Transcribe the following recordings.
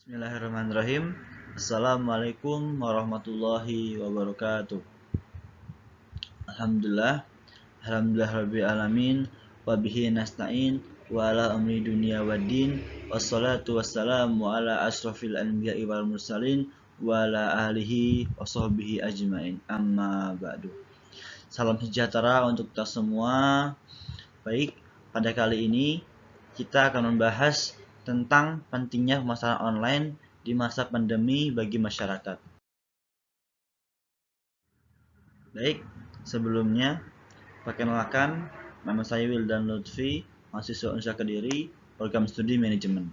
Bismillahirrahmanirrahim. Assalamualaikum warahmatullahi wabarakatuh. Alhamdulillah, alhamdulillah alamin, wa bihi nasta'in, wa ala amri dunia waddin, wassalatu wassalamu ala asrafil anbiya'i wal mursalin, wa ala alihi wa sahbihi ajmain. Amma ba'du. Salam sejahtera untuk kita semua. Baik, pada kali ini kita akan membahas tentang pentingnya pemasaran online di masa pandemi bagi masyarakat. Baik, sebelumnya perkenalkan, nama saya Wildan Lutfi, mahasiswa Universitas Kediri, program studi manajemen.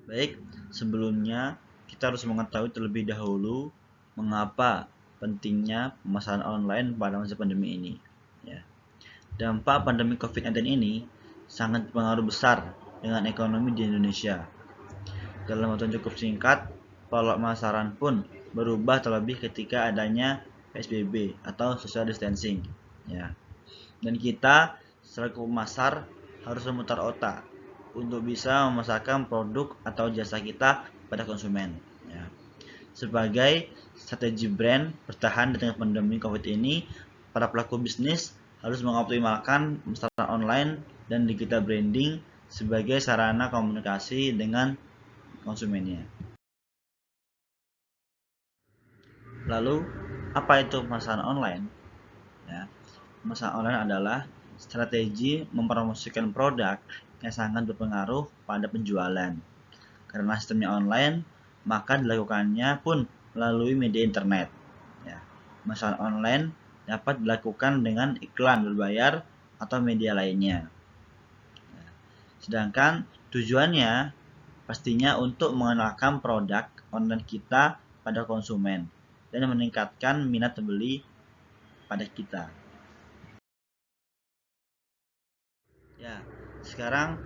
Baik, sebelumnya kita harus mengetahui terlebih dahulu mengapa pentingnya pemasaran online pada masa pandemi ini. Ya. Dampak pandemi COVID-19 ini sangat berpengaruh besar dengan ekonomi di Indonesia. Dalam waktu yang cukup singkat, pola pemasaran pun berubah terlebih ketika adanya PSBB atau social distancing. Ya. Dan kita selaku pemasar harus memutar otak untuk bisa memasarkan produk atau jasa kita pada konsumen. Ya. Sebagai strategi brand bertahan di tengah pandemi COVID ini, para pelaku bisnis harus mengoptimalkan pemasaran online dan digital branding sebagai sarana komunikasi dengan konsumennya. Lalu, apa itu pemasaran online? Ya, pemasaran online adalah strategi mempromosikan produk yang sangat berpengaruh pada penjualan. Karena sistemnya online, maka dilakukannya pun melalui media internet. Ya, pemasaran online dapat dilakukan dengan iklan berbayar atau media lainnya. Ya, sedangkan tujuannya pastinya untuk mengenalkan produk online kita pada konsumen dan meningkatkan minat pembeli pada kita. Ya, sekarang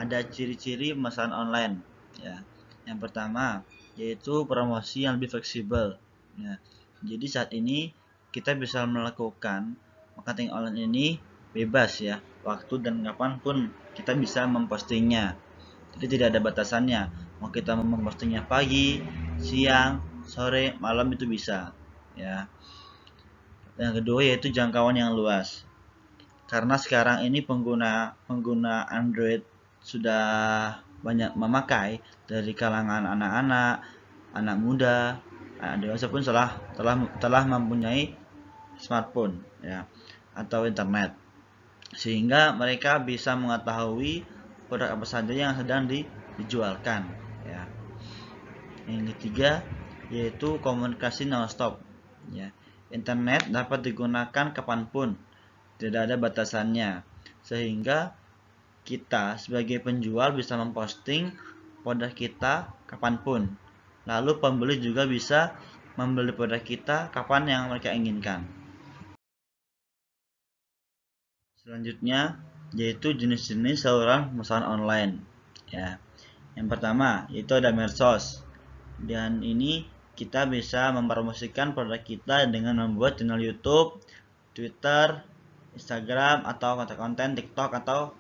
ada ciri-ciri pemasaran online. Ya, yang pertama yaitu promosi yang lebih fleksibel. Ya, jadi saat ini kita bisa melakukan marketing online ini bebas ya, waktu dan kapanpun kita bisa mempostingnya. Jadi tidak ada batasannya. Mau kita mempostingnya pagi, siang, sore, malam itu bisa. Ya. Yang kedua yaitu jangkauan yang luas. Karena sekarang ini pengguna Android sudah banyak memakai dari kalangan anak-anak, anak muda, anak dewasa pun telah mempunyai smartphone ya atau internet. Sehingga mereka bisa mengetahui produk apa saja yang sedang dijualkan ya. Yang ketiga yaitu komunikasi non-stop ya. Internet dapat digunakan kapanpun, tidak ada batasannya, sehingga kita sebagai penjual bisa memposting produk kita kapanpun, lalu pembeli juga bisa membeli produk kita kapan yang mereka inginkan. Selanjutnya yaitu jenis-jenis saluran pemasaran online ya. Yang pertama yaitu ada medsos, dan ini kita bisa mempromosikan produk kita dengan membuat channel YouTube, Twitter, Instagram, atau konten-konten TikTok atau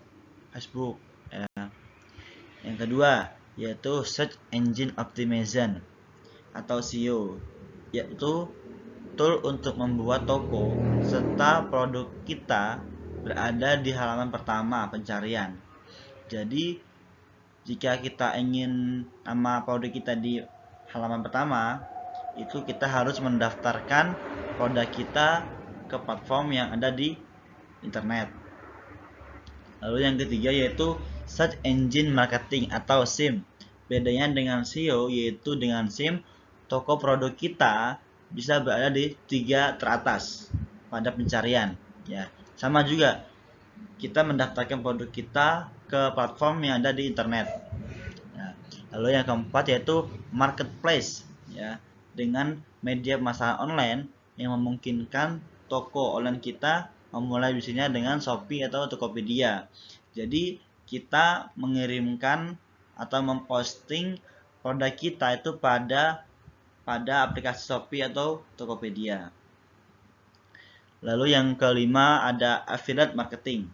Facebook ya. Yang kedua yaitu Search Engine Optimization atau SEO, yaitu tool untuk membuat toko serta produk kita berada di halaman pertama pencarian. Jadi jika kita ingin nama produk kita di halaman pertama, itu kita harus mendaftarkan produk kita ke platform yang ada di internet. Lalu yang ketiga yaitu Search Engine Marketing atau SEM. Bedanya dengan SEO yaitu dengan SEM, toko produk kita bisa berada di 3 teratas pada pencarian ya. Sama juga kita mendaftarkan produk kita ke platform yang ada di internet ya. Lalu yang keempat yaitu marketplace ya, dengan media pemasaran online yang memungkinkan toko online kita memulai bisnisnya dengan Shopee atau Tokopedia. Jadi kita mengirimkan atau memposting produk kita itu pada aplikasi Shopee atau Tokopedia. Lalu yang kelima ada affiliate marketing,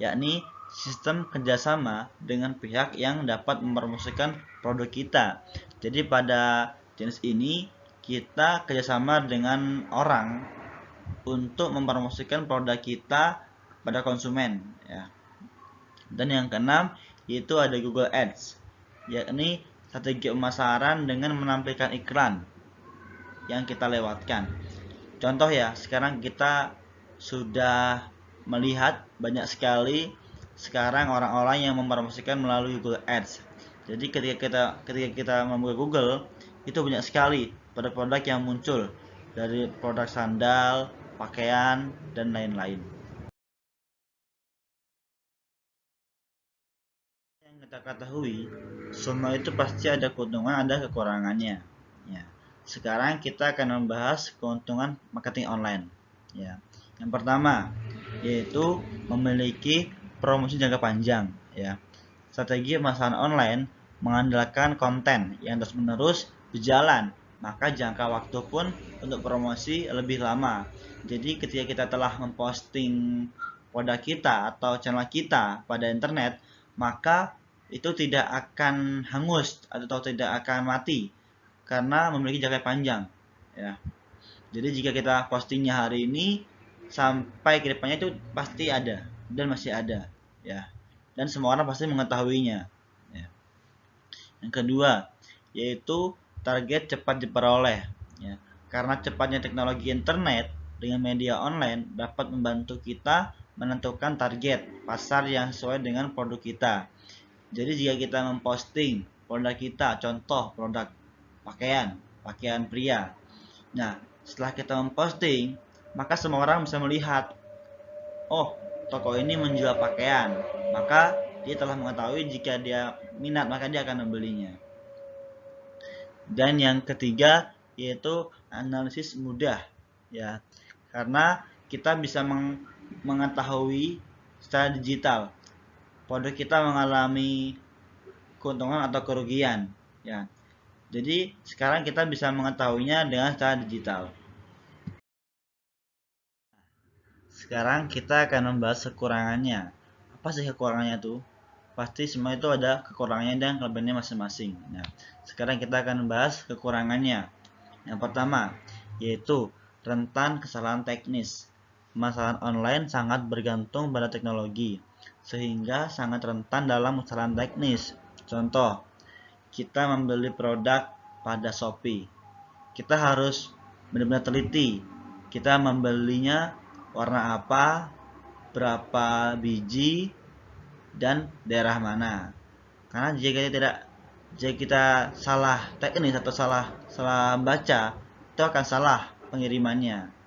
yakni sistem kerjasama dengan pihak yang dapat mempromosikan produk kita. Jadi pada jenis ini kita kerjasama dengan orang untuk mempromosikan produk kita pada konsumen, ya. Dan yang keenam yaitu ada Google Ads, yakni strategi pemasaran dengan menampilkan iklan yang kita lewatkan. Contoh ya, sekarang kita sudah melihat banyak sekali sekarang orang-orang yang mempromosikan melalui Google Ads. Jadi ketika kita membuka Google, itu banyak sekali produk-produk yang muncul, dari produk sandal, pakaian, dan lain-lain. Yang kita ketahui, semua itu pasti ada keuntungan, ada kekurangannya. Ya. Sekarang kita akan membahas keuntungan marketing online. Ya. Yang pertama, yaitu memiliki promosi jangka panjang. Ya. Strategi pemasaran online mengandalkan konten yang terus-menerus berjalan, maka jangka waktu pun untuk promosi lebih lama. Jadi ketika kita telah memposting produk kita atau channel kita pada internet, maka itu tidak akan hangus atau tidak akan mati karena memiliki jangka panjang, ya. Jadi jika kita postingnya hari ini, sampai ke depannya itu pasti ada dan masih ada, ya. Dan semua orang pasti mengetahuinya, ya. Yang kedua yaitu target cepat diperoleh, ya. Karena cepatnya teknologi internet dengan media online dapat membantu kita menentukan target pasar yang sesuai dengan produk kita. Jadi jika kita memposting produk kita, contoh produk pakaian pria. Nah, setelah kita memposting, maka semua orang bisa melihat, oh, toko ini menjual pakaian. Maka dia telah mengetahui jika dia minat, maka dia akan membelinya. Dan yang ketiga yaitu analisis mudah, ya. Karena kita bisa mengetahui secara digital produk kita mengalami keuntungan atau kerugian, ya. Jadi sekarang kita bisa mengetahuinya dengan cara digital. Sekarang kita akan membahas kekurangannya. Apa sih kekurangannya tuh? Pasti semua itu ada kekurangannya dan kelebihannya masing-masing. Nah, sekarang kita akan membahas kekurangannya. Yang pertama yaitu rentan kesalahan teknis. Pemasaran online sangat bergantung pada teknologi, sehingga sangat rentan dalam kesalahan teknis. Contoh, kita membeli produk pada Shopee. Kita harus benar-benar teliti. Kita membelinya warna apa, berapa biji, dan daerah mana. Karena jika kita salah teknis atau salah baca, itu akan salah pengirimannya.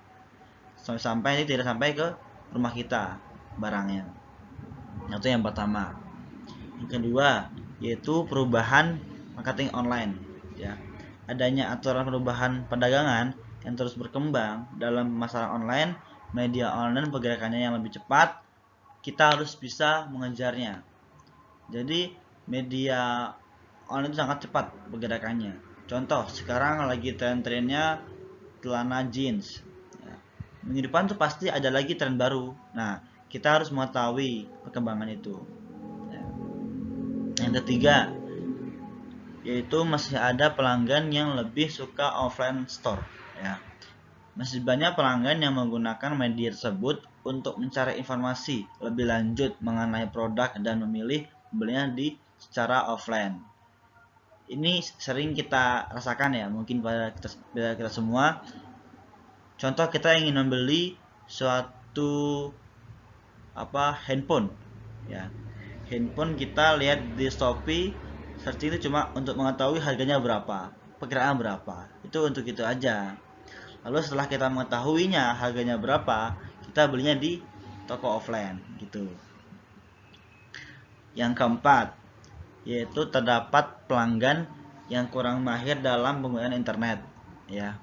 Sampai tidak sampai ke rumah kita barangnya. Itu yang pertama. Yang kedua yaitu perubahan marketing online, ya. Adanya aturan perubahan perdagangan yang terus berkembang dalam pemasaran online, media online pergerakannya yang lebih cepat, kita harus bisa mengejarnya. Jadi media online itu sangat cepat pergerakannya. Contoh, sekarang lagi tren-trennya celana jeans. Minggu depan tuh pasti ada lagi tren baru. Nah, kita harus mengetahui perkembangan itu. Yang ketiga, yaitu masih ada pelanggan yang lebih suka offline store, ya. Masih banyak pelanggan yang menggunakan media tersebut untuk mencari informasi lebih lanjut mengenai produk dan memilih membelinya secara offline. Ini sering kita rasakan, ya, mungkin pada kita semua. Contoh, kita ingin membeli suatu handphone, ya. Handphone kita lihat di Shopee, searching itu cuma untuk mengetahui harganya berapa, perkiraan berapa. Itu untuk itu aja. Lalu setelah kita mengetahuinya harganya berapa, kita belinya di toko offline, gitu. Yang keempat, yaitu terdapat pelanggan yang kurang mahir dalam penggunaan internet, ya.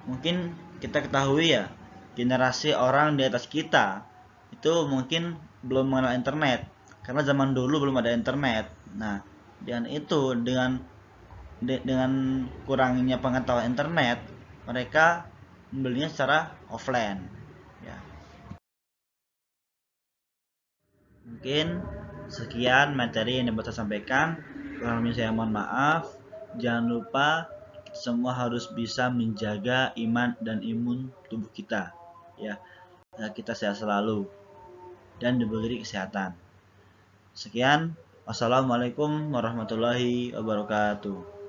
Mungkin kita ketahui, ya, generasi orang di atas kita itu mungkin belum mengenal internet karena zaman dulu belum ada internet. Nah, dengan kurangnya pengetahuan internet, mereka membelinya secara offline, ya. Mungkin sekian materi yang dapat saya sampaikan. Kurang lebih saya mohon maaf. Jangan lupa kita semua harus bisa menjaga iman dan imun tubuh kita, ya, agar kita sehat selalu dan diberi kesehatan. Sekian, wassalamualaikum warahmatullahi wabarakatuh.